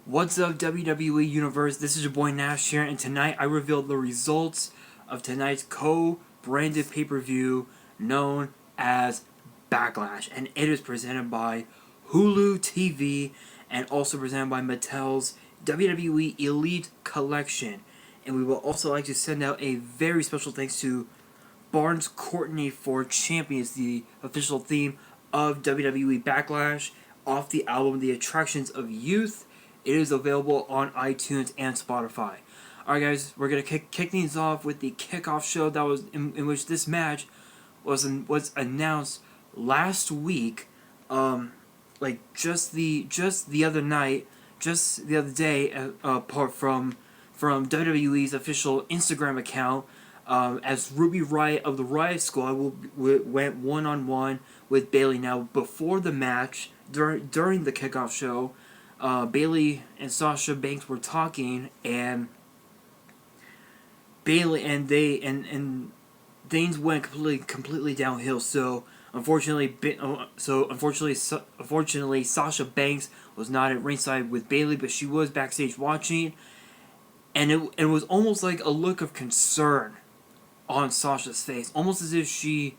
What's up, WWE Universe? This is your boy Nash here, and tonight I revealed the results of tonight's co-branded pay-per-view known as BackLash, and it is presented by Hulu TV and also presented by Mattel's WWE Elite Collection. And we will also like to send out a very special thanks to Barnes Courtney for Champions, the official theme of WWE BackLash, off the album The Attractions of Youth. It is available on iTunes and Spotify. Alright guys, we're going to kick things off with the kickoff show that was in which this match was announced last week, just the other night, just the other day, apart from WWE's official Instagram account, as Ruby Riott of the Riott Squad went one-on-one with Bayley. Now, before the match, during the kickoff show, Bayley and Sasha Banks were talking, and Bayley and things went completely downhill. So unfortunately, Sasha Banks was not at ringside with Bayley, but she was backstage watching, and it was almost like a look of concern on Sasha's face, almost as if she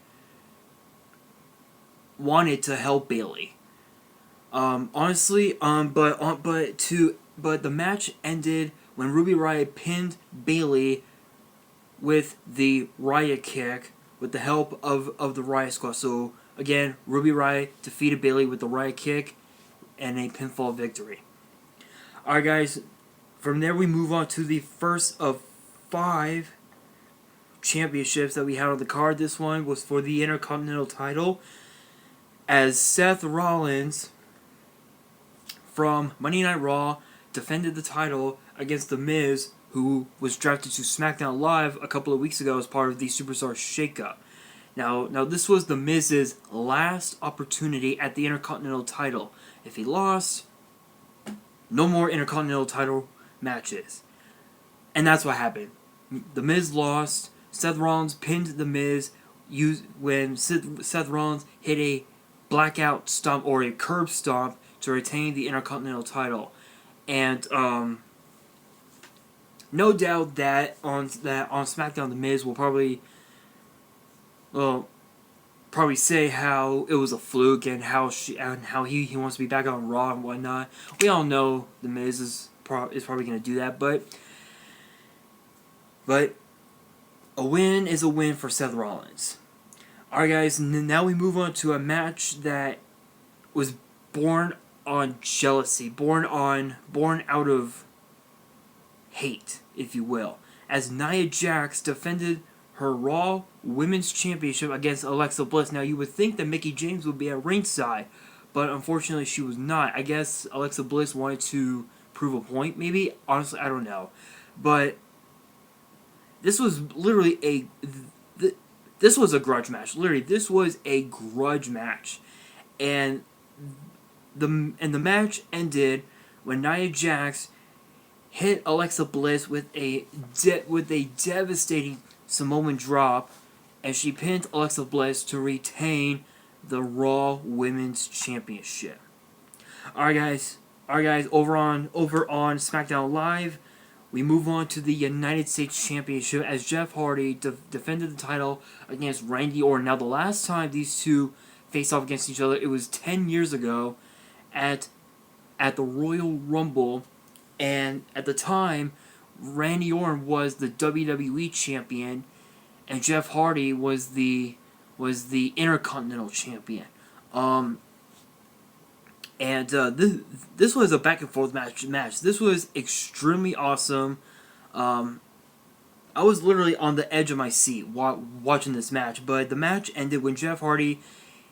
wanted to help Bayley. But the match ended when Ruby Riott pinned Bayley with the Riott kick with the help of the Riott Squad. So again, Ruby Riott defeated Bayley with the Riott kick and a pinfall victory. Alright guys, from there we move on to the first of 5 championships that we had on the card. This one was for the Intercontinental title, as Seth Rollins from Monday Night Raw defended the title against The Miz, who was drafted to SmackDown Live a couple of weeks ago as part of the Superstar Shakeup. Now this was The Miz's last opportunity at the Intercontinental title. If he lost, no more Intercontinental title matches. And that's what happened. The Miz lost. Seth Rollins pinned The Miz when Seth Rollins hit a blackout stomp or a curb stomp to retain the Intercontinental title. And no doubt that on SmackDown, The Miz will probably say how it was a fluke and how he wants to be back on Raw and whatnot. We all know The Miz is probably going to do that, but a win is a win for Seth Rollins. Alright guys, now we move on to a match that was born on jealousy, born out of hate, if you will, as Nia Jax defended her Raw Women's Championship against Alexa Bliss. Now, you would think that Mickie James would be at ringside, but unfortunately she was not. I guess Alexa Bliss wanted to prove a point, maybe? Honestly, I don't know. But this was literally this was a grudge match. Literally, this was a grudge match. And the match ended when Nia Jax hit Alexa Bliss with a devastating Samoan drop, and she pinned Alexa Bliss to retain the Raw Women's Championship. Alright guys, over on SmackDown Live, we move on to the United States Championship as Jeff Hardy defended the title against Randy Orton. Now, the last time these two faced off against each other, it was 10 years ago at the Royal Rumble, and at the time, Randy Orton was the WWE champion, and Jeff Hardy was the Intercontinental champion. This was a back and forth match. This was extremely awesome. I was literally on the edge of my seat watching this match, but the match ended when Jeff Hardy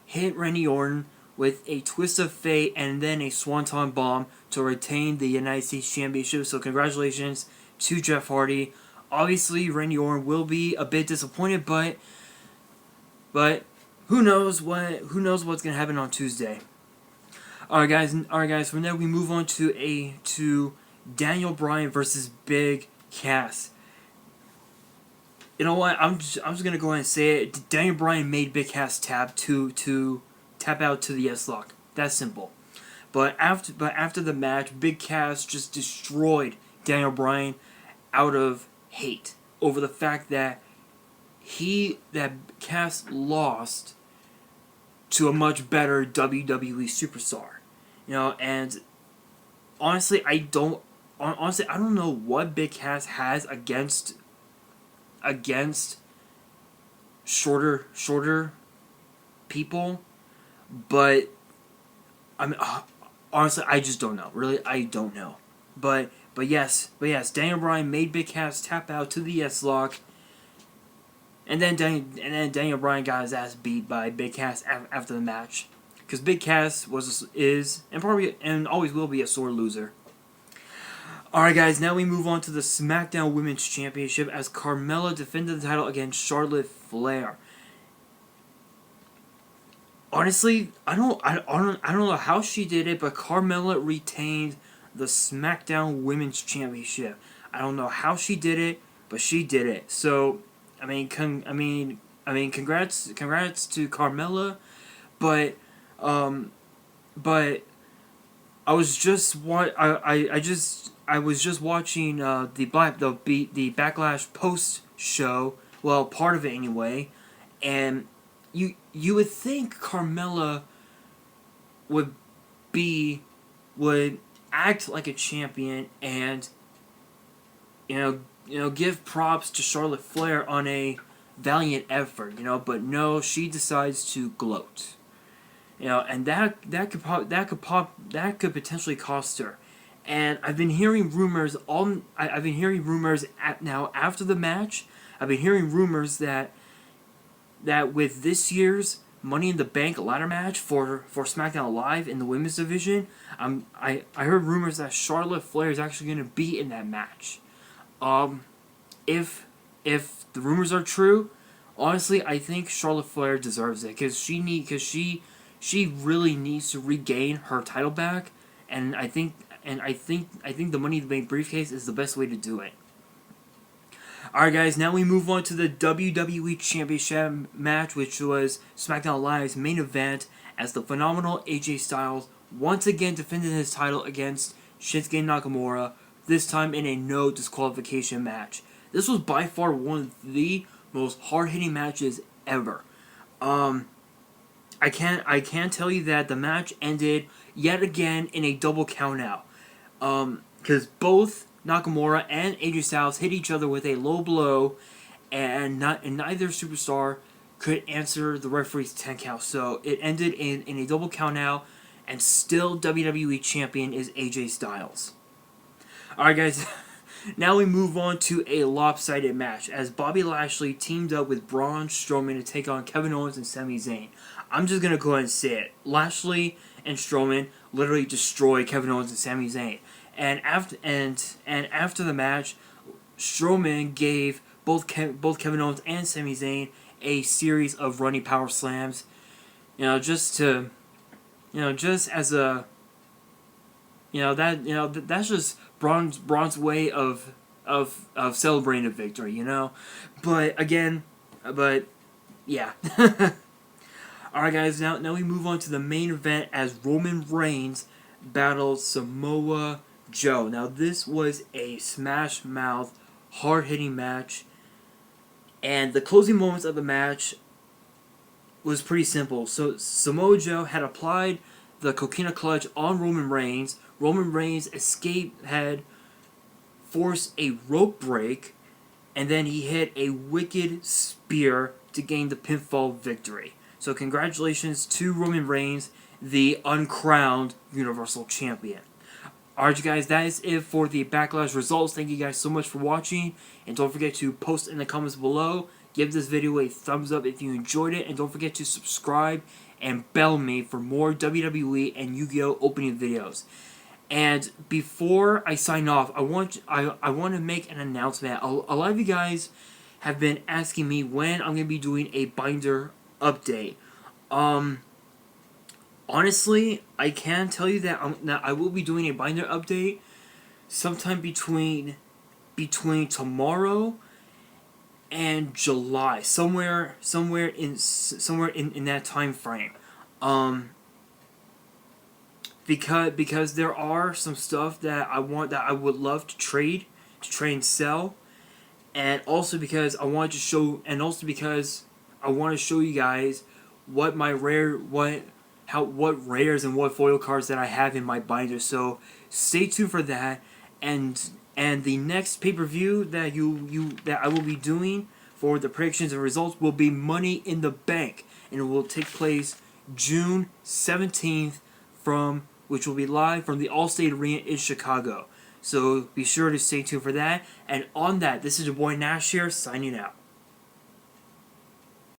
hit Randy Orton with a twist of fate and then a swanton bomb to retain the United States Championship. So congratulations to Jeff Hardy. Obviously, Randy Orton will be a bit disappointed, but who knows what's gonna happen on Tuesday. Alright guys, from there we move on to Daniel Bryan versus Big Cass. You know what? I'm just gonna go ahead and say it. Daniel Bryan made Big Cass tap out to the S-Lock. That's simple. But after the match, Big Cass just destroyed Daniel Bryan out of hate over the fact that Cass lost to a much better WWE superstar. And honestly, I don't know what Big Cass has against shorter people, but I mean, honestly, I just don't know. Really, I don't know. But yes, Daniel Bryan made Big Cass tap out to the S-Lock, and then Daniel Bryan got his ass beat by Big Cass after the match, because Big Cass is and always will be a sore loser. Alright guys, now we move on to the SmackDown Women's Championship as Carmella defended the title against Charlotte Flair. Honestly, I don't know how she did it, but Carmella retained the SmackDown Women's Championship. I don't know how she did it, but she did it. So, congrats to Carmella, but I was just watching the BackLash post show, well, part of it anyway, and you would think Carmella would act like a champion and give props to Charlotte Flair on a valiant effort, but no, she decides to gloat. And that could potentially cost her. And I've been hearing rumors now after the match. I've been hearing rumors that with this year's Money in the Bank ladder match for SmackDown Live in the women's division, I heard rumors that Charlotte Flair is actually going to be in that match. If the rumors are true, honestly, I think Charlotte Flair deserves it because she really needs to regain her title back, and I think the Money in the Bank briefcase is the best way to do it. Alright guys, now we move on to the WWE Championship match, which was SmackDown Live's main event, as the phenomenal AJ Styles once again defended his title against Shinsuke Nakamura, this time in a no disqualification match. This was by far one of the most hard-hitting matches ever. I can't tell you that the match ended yet again in a double countout. Because both Nakamura and AJ Styles hit each other with a low blow, and neither superstar could answer the referee's 10 count. So it ended in a double countout, and still WWE Champion is AJ Styles. Alright guys, now we move on to a lopsided match as Bobby Lashley teamed up with Braun Strowman to take on Kevin Owens and Sami Zayn. I'm just going to go ahead and say it. Lashley and Strowman literally destroyed Kevin Owens and Sami Zayn. And after the match, Strowman gave both Kevin Owens and Sami Zayn a series of running power slams, just as a, that's just Braun's way of celebrating a victory, But yeah. Alright guys, now we move on to the main event as Roman Reigns battled Samoa Joe. Now this was a smash mouth, hard hitting match, and the closing moments of the match was pretty simple. So Samoa Joe had applied the Coquina Clutch on Roman Reigns. Roman Reigns' escape had forced a rope break, and then he hit a wicked spear to gain the pinfall victory. So congratulations to Roman Reigns, the uncrowned Universal Champion. Alright guys, that is it for the Backlash results. Thank you guys so much for watching, and don't forget to post in the comments below. Give this video a thumbs up if you enjoyed it, and don't forget to subscribe and bell me for more WWE and YuGiOh opening videos. And before I sign off, I want to make an announcement. A lot of you guys have been asking me when I'm going to be doing a binder update. Honestly, I can tell you that I will be doing a binder update sometime between tomorrow and July, somewhere in that time frame. because there are some stuff that I would love to trade and sell, and also because I want to show you guys what my what rares and what foil cards that I have in my binder. So stay tuned for that, and the next pay-per-view that I will be doing for the predictions and results will be Money in the Bank, and it will take place June 17th which will be live from the Allstate Arena in Chicago. So be sure to stay tuned for that. And on that, this is your boy Nash here, signing out.